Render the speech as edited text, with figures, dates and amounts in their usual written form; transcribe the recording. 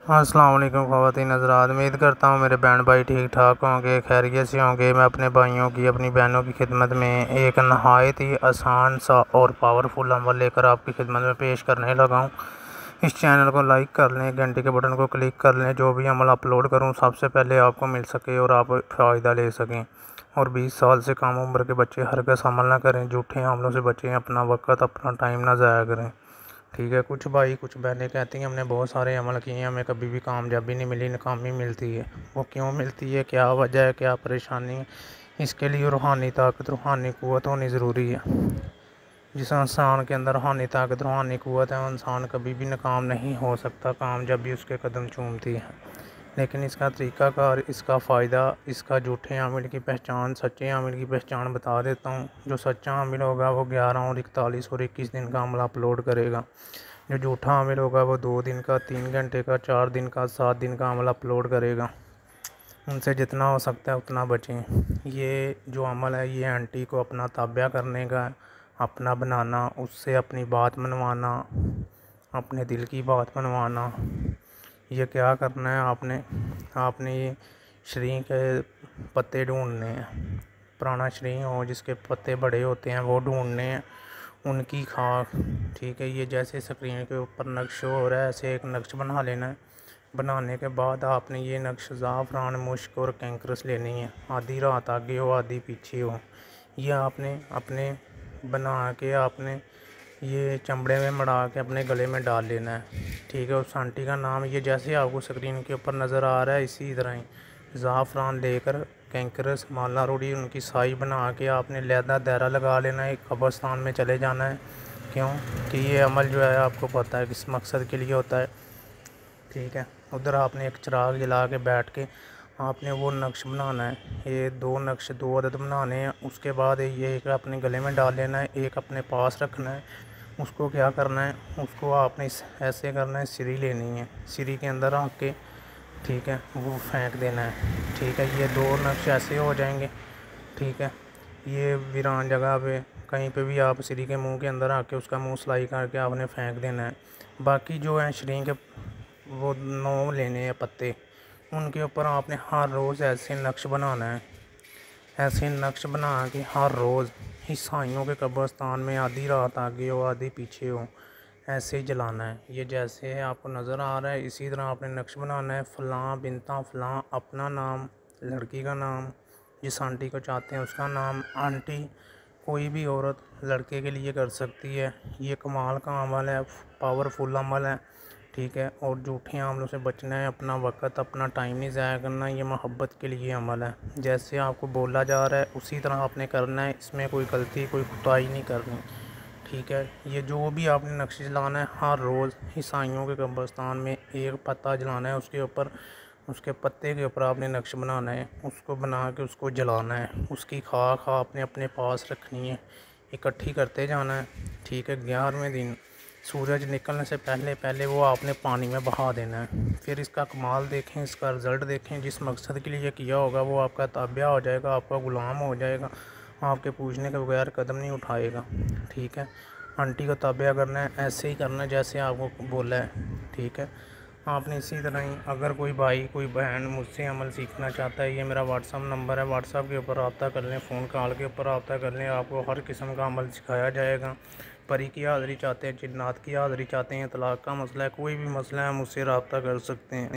अस्सलाम वालेकुम ख़वातीन हज़रात, उम्मीद करता हूँ मेरे बहन भाई ठीक ठाक होंगे, खैरियत से होंगे। मैं अपने भाइयों की, अपनी बहनों की खिदमत में एक नहायत ही आसान सा और पावरफुल अमल लेकर आपकी खिदमत में पेश करने लगा हूँ। इस चैनल को लाइक कर लें, घंटे के बटन को क्लिक कर लें, जो भी अमल अपलोड करूँ सबसे पहले आपको मिल सके और आप फ़ायदा ले सकें। और 20 साल से कम उम्र के बच्चे हरगिज़ अमल ना करें, झूठे हमलों से बचें, अपना वक़्त अपना टाइम ना ज़ाया करें। ठीक है, कुछ भाई कुछ बहनें कहती हैं हमने बहुत सारे अमल किए हैं, हमें कभी भी कामयाबी नहीं मिली, नाकामी मिलती है। वो क्यों मिलती है, क्या वजह है, क्या परेशानी है? इसके लिए रूहानी ताकत, रूहानी क़ुव्वत होनी ज़रूरी है। जिस इंसान के अंदर रूहानी ताकत, रूहानी क़ुव्वत है, वो इंसान कभी भी नाकाम नहीं हो सकता, कामयाबी उसके कदम चूमती है। लेकिन इसका तरीक़ाकार, इसका फ़ायदा, इसका झूठे आमिल की पहचान, सच्चे आमिल की पहचान बता देता हूँ। जो सच्चा आमिल होगा वो 11 और 41 और 21 दिन का अमल अपलोड करेगा। जो झूठा आमिल होगा वो 2 दिन का, 3 घंटे का, 4 दिन का, 7 दिन का अमल अपलोड करेगा। उनसे जितना हो सकता है उतना बचें। ये जो अमल है ये आंटी को अपना ताबिया करने का, अपना बनाना, उससे अपनी बात मनवाना, अपने दिल की बात मनवाना। ये क्या करना है आपने ये शरीं के पत्ते ढूंढने हैं। पुराना शरीं हो जिसके पत्ते बड़े होते हैं वो ढूंढने हैं, उनकी खाक। ठीक है, ये जैसे स्क्रीन के ऊपर नक्श हो रहा है ऐसे एक नक्श बना लेना है। बनाने के बाद आपने ये नक्श ज़ाफ़रान, मुश्क और कैंक्रस लेनी है। आधी रात आगे हो आधी पीछे हो, ये आपने अपने बना के आपने ये चमड़े में मढ़ा के अपने गले में डाल लेना है। ठीक है, उस आंटी का नाम ये जैसे आपको स्क्रीन के ऊपर नज़र आ रहा है इसी तरह ही ज़ाफ़रान लेकर, कैंक्रस, माला रोड़ी, उनकी साई बना के आपने लहदा दायरा लगा लेना है। कब्रिस्तान में चले जाना है। क्यों कि ये अमल जो है आपको पता है किस मकसद के लिए होता है। ठीक है, उधर आपने एक चिराग जला के बैठ के आपने वो नक्श बनाना है। ये 2 नक्श 2 अदद बनाने हैं। उसके बाद ये एक अपने गले में डाल लेना है, एक अपने पास रखना है। उसको क्या करना है, उसको आपने ऐसे करना है, सिरी लेनी है, सिरी के अंदर रख के, ठीक है, वो फेंक देना है। ठीक है, ये 2 नक्श ऐसे हो जाएंगे। ठीक है, ये वीरान जगह पे कहीं पे भी आप सिरी के मुंह के अंदर आके उसका मुंह सिलाई करके आपने फेंक देना है। बाकी जो है शरीं के वो 9 लेने हैं पत्ते, उनके ऊपर आपने हर रोज़ ऐसे नक्श बनाना है। ऐसे नक्श बना के हर रोज़ ईसाइयों के कब्रिस्तान में आधी रात आगे हो आधी पीछे हो ऐसे ही जलाना है। ये जैसे है आपको नज़र आ रहा है इसी तरह आपने नक्श बनाना है। फ़लाँ बिनता फ़लाँ, अपना नाम, लड़की का नाम, जिस आंटी को चाहते हैं उसका नाम। आंटी कोई भी औरत लड़के के लिए कर सकती है। ये कमाल का अमल है, पावरफुल अमल है। ठीक है, और झूठे अमलों से बचना है, अपना वक़्त अपना टाइम नहीं ज़ाया करना। ये मोहब्बत के लिए अमल है, जैसे आपको बोला जा रहा है उसी तरह आपने करना है। इसमें कोई गलती कोई कोताही नहीं करनी। ठीक है, ये जो भी आपने नक्श जलाना है हर रोज़ ईसाइयों के कब्रिस्तान में एक पत्ता जलाना है, उसके ऊपर उसके पत्ते के ऊपर आपने नक्श बनाना है, उसको बना के उसको जलाना है। उसकी खाक आपने अपने पास रखनी है, इकट्ठी करते जाना है। ठीक है, 11वें दिन सूरज निकलने से पहले पहले वो आपने पानी में बहा देना है। फिर इसका कमाल देखें, इसका रिज़ल्ट देखें। जिस मकसद के लिए किया होगा वो आपका ताबिया हो जाएगा, आपका ग़ुलाम हो जाएगा, आपके पूछने के बगैर कदम नहीं उठाएगा। ठीक है, आंटी को ताबिया करना है, ऐसे ही करना है जैसे आपको बोला है। ठीक है, आपने इसी तरह ही अगर कोई भाई कोई बहन मुझसे अमल सीखना चाहता है, ये मेरा व्हाट्सअप नंबर है, व्हाट्सअप के ऊपर रब्ता कर लें, फ़ोन कॉल के ऊपर रब्ता कर लें। आपको हर किस्म का अमल सिखाया जाएगा। परी की हाज़िरी चाहते हैं, जिन्नात की हाज़िरी चाहते हैं, तलाक़ का मसला है, कोई भी मसला है मुझसे रब्ता कर सकते हैं।